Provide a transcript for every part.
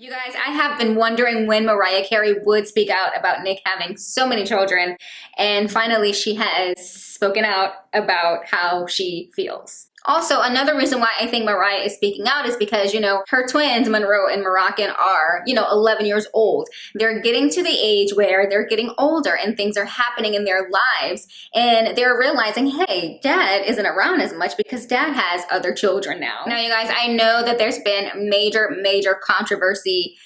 You guys, I have been wondering when Mariah Carey would speak out about Nick having so many children, and finally she has spoken out about how she feels. Also, another reason why I think Mariah is speaking out is because, her twins, Monroe and Morrocan, are, 11 years old. They're getting to the age where they're getting older and things are happening in their lives. And they're realizing, hey, dad isn't around as much because dad has other children now. Now, you guys, I know that there's been major controversy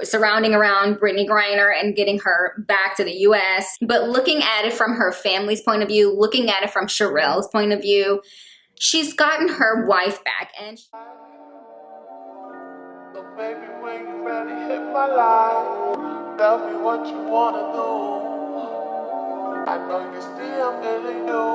surrounding around Brittney Griner and getting her back to the US. But looking at it from her family's point of view, looking at it from Cherelle's point of view, she's gotten her wife back. And so baby, when you ready, hit my line. Tell me what you wanna do. I know you still feeling new.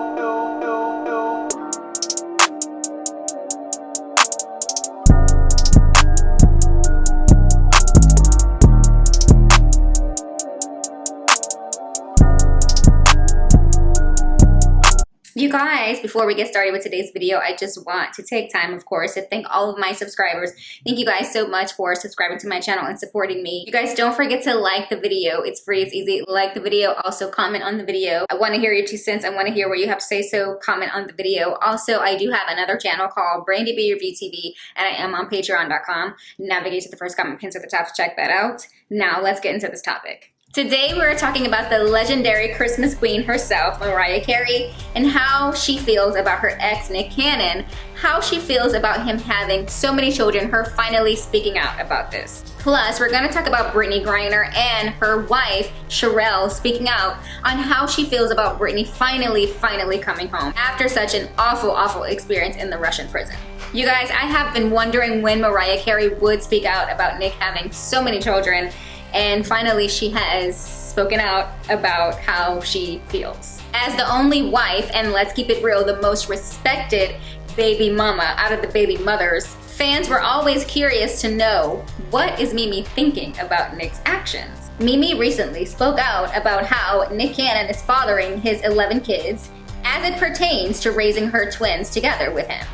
You guys, before we get started with today's video, I just want to take time, of course, to thank all of my subscribers. Thank you guys so much for subscribing to my channel and supporting me. You guys don't forget to like the video. It's free, it's easy. Like the video, also comment on the video. I want to hear your 2 cents. I want to hear what you have to say, so comment on the video. Also, I do have another channel called Brandy B Review TV, and I am on patreon.com. Navigate to the first comment pinned at the top to check that out. Now, let's get into this topic. Today we're talking about the legendary Christmas queen herself, Mariah Carey, and how she feels about her ex Nick Cannon, how she feels about him having so many children, her finally speaking out about this. Plus, we're going to talk about Brittney Griner and her wife, Cherelle, speaking out on how she feels about Brittney finally coming home after such an awful experience in the Russian prison. You guys, I have been wondering when Mariah Carey would speak out about Nick having so many children, and finally she has spoken out about how she feels. As the only wife, and let's keep it real, the most respected baby mama out of the baby mothers, fans were always curious to know, what is Mimi thinking about Nick's actions? Mimi recently spoke out about how Nick Cannon is fathering his 11 kids as it pertains to raising her twins together with him.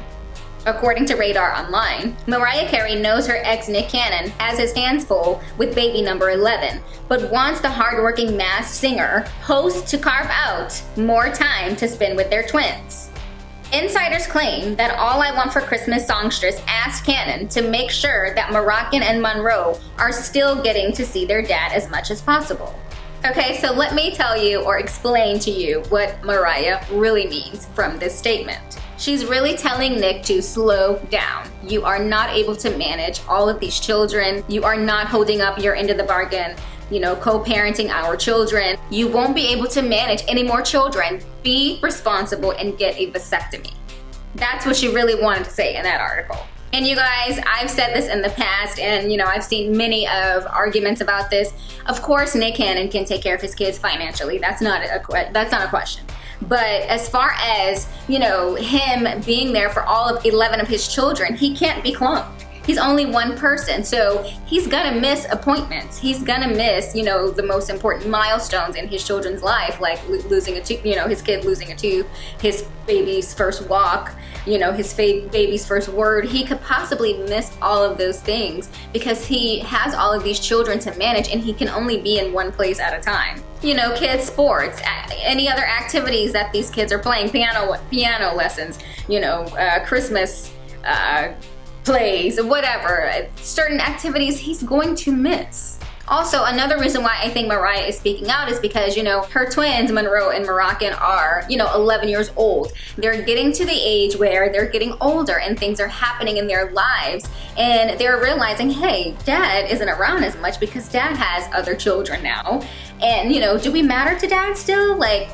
According to Radar Online, Mariah Carey knows her ex Nick Cannon has his hands full with baby number 11, but wants the hardworking masked singer host to carve out more time to spend with their twins. Insiders claim that All I Want for Christmas songstress asked Cannon to make sure that Morrocan and Monroe are still getting to see their dad as much as possible. Okay, so let me tell you or explain to you what Mariah really means from this statement. She's really telling Nick to slow down. You are not able to manage all of these children. You are not holding up your end of the bargain, co-parenting our children. You won't be able to manage any more children. Be responsible and get a vasectomy. That's what she really wanted to say in that article. And you guys, I've said this in the past, and I've seen many of arguments about this. Of course, Nick Cannon can take care of his kids financially. That's not a question. But as far as, him being there for all of 11 of his children, he can't be cloned. He's only one person, so he's gonna miss appointments. He's gonna miss, the most important milestones in his children's life, like losing a tooth, his kid losing a tooth, his baby's first walk, his baby's first word. He could possibly miss all of those things because he has all of these children to manage, and he can only be in one place at a time. Kids' sports, any other activities that these kids are playing, piano lessons, Christmas plays, whatever, certain activities he's going to miss. Also, another reason why I think Mariah is speaking out is because, her twins, Monroe and Morrocan, are, 11 years old. They're getting to the age where they're getting older and things are happening in their lives. And they're realizing, hey, dad isn't around as much because dad has other children now. And, do we matter to dad still? Like,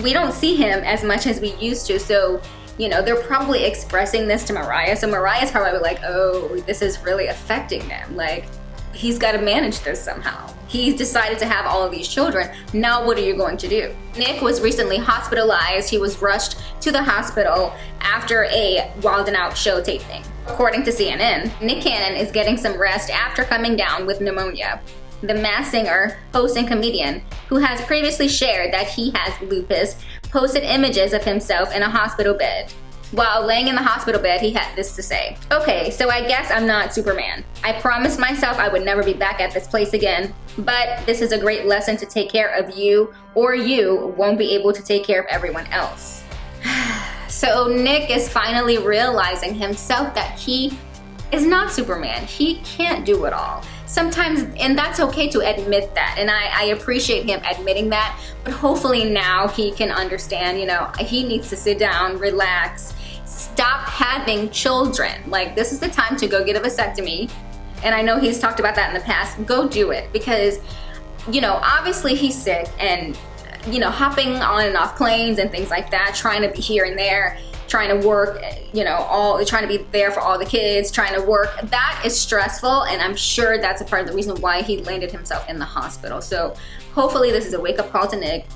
we don't see him as much as we used to. So, they're probably expressing this to Mariah. So Mariah's probably like, oh, this is really affecting them. Like, he's got to manage this somehow. He's decided to have all of these children. Now what are you going to do? Nick was recently hospitalized. He was rushed to the hospital after a Wild 'N Out show taping. According to CNN, Nick Cannon is getting some rest after coming down with pneumonia. The Masked Singer, host, and comedian, who has previously shared that he has lupus, posted images of himself in a hospital bed. While laying in the hospital bed, he had this to say. Okay, so I guess I'm not Superman. I promised myself I would never be back at this place again, but this is a great lesson to take care of you, or you won't be able to take care of everyone else. So Nick is finally realizing himself that he is not Superman. He can't do it all. Sometimes, and that's okay to admit that, and I appreciate him admitting that, but hopefully now he can understand, you know, he needs to sit down, relax, stop having children. Like, this is the time to go get a vasectomy, and I know he's talked about that in the past. Go do it, because, you know, obviously he's sick, and, you know, hopping on and off planes and things like that, trying to be here and there, trying to work, you know, trying to be there for all the kids, trying to work. That is stressful, and I'm sure that's a part of the reason why he landed himself in the hospital. So hopefully this is a wake-up call to Nick.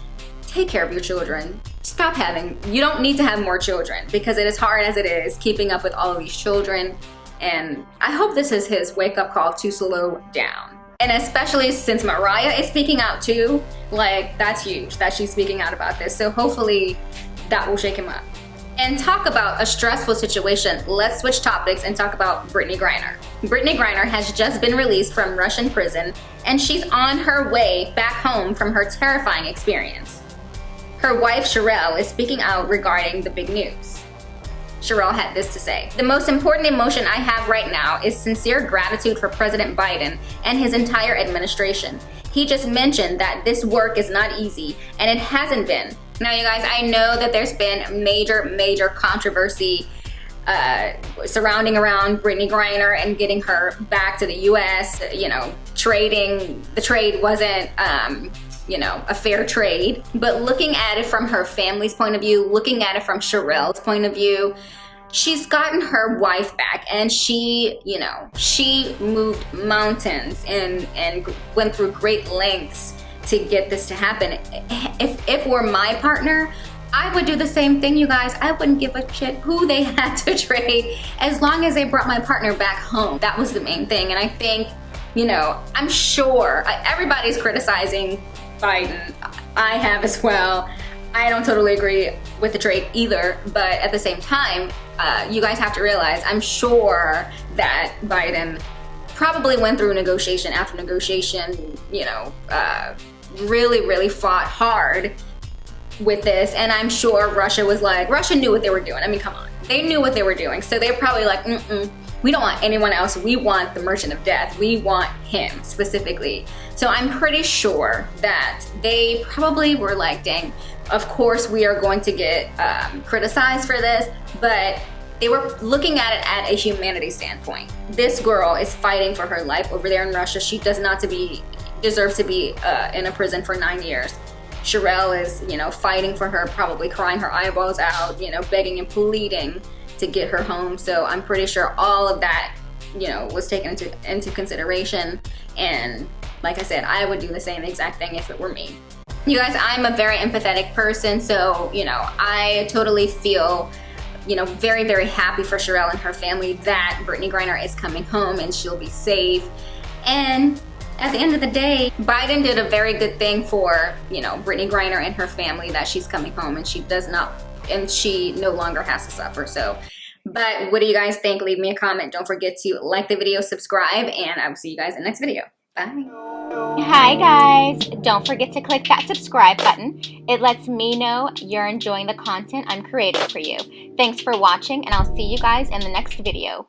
Take care of your children. Stop having, you don't need to have more children, because it is hard as it is keeping up with all of these children. And I hope this is his wake-up call to slow down. And especially since Mariah is speaking out too, like, that's huge that she's speaking out about this. So hopefully that will shake him up. And talk about a stressful situation, let's switch topics and talk about Brittney Griner. Brittney Griner has just been released from Russian prison, and she's on her way back home from her terrifying experience. Her wife, Cherelle, is speaking out regarding the big news. Cherelle had this to say. The most important emotion I have right now is sincere gratitude for President Biden and his entire administration. He just mentioned that this work is not easy, and it hasn't been. Now, you guys, I know that there's been major controversy surrounding around Brittney Griner and getting her back to the U.S. You know, the trade wasn't, you know, a fair trade. But looking at it from her family's point of view, looking at it from Cherelle's point of view, she's gotten her wife back, and she, you know, she moved mountains and went through great lengths to get this to happen. If were my partner, I would do the same thing, you guys. I wouldn't give a shit who they had to trade, as long as they brought my partner back home. That was the main thing. And I think, you know, I'm sure everybody's criticizing Biden. I have as well. I don't totally agree with the trade either, but at the same time, you guys have to realize, I'm sure that Biden probably went through negotiation after negotiation, you know, really fought hard with this. And I'm sure Russia was like, Russia knew what they were doing. I mean, come on. They knew what they were doing. So they're probably like, we don't want anyone else. We want the Merchant of Death. We want him specifically. So I'm pretty sure that they probably were like, dang, of course we are going to get criticized for this, but they were looking at it at a humanity standpoint. This girl is fighting for her life over there in Russia. She deserves to be in a prison for 9 years. Cherelle is, you know, fighting for her, probably crying her eyeballs out, you know, begging and pleading to get her home. So I'm pretty sure all of that, you know, was taken into consideration. And like I said, I would do the same exact thing if it were me. You guys, I'm a very empathetic person, so, you know, I totally feel, you know, very happy for Cherelle and her family that Brittney Griner is coming home and she'll be safe. And at the end of the day, Biden did a very good thing for, you know, Brittney Griner and her family, that she's coming home and she no longer has to suffer. So, but what do you guys think? Leave me a comment. Don't forget to like the video, subscribe, and I will see you guys in the next video. Bye. Hi guys, don't forget to click that subscribe button. It lets me know you're enjoying the content I'm creating for you. Thanks for watching, and I'll see you guys in the next video.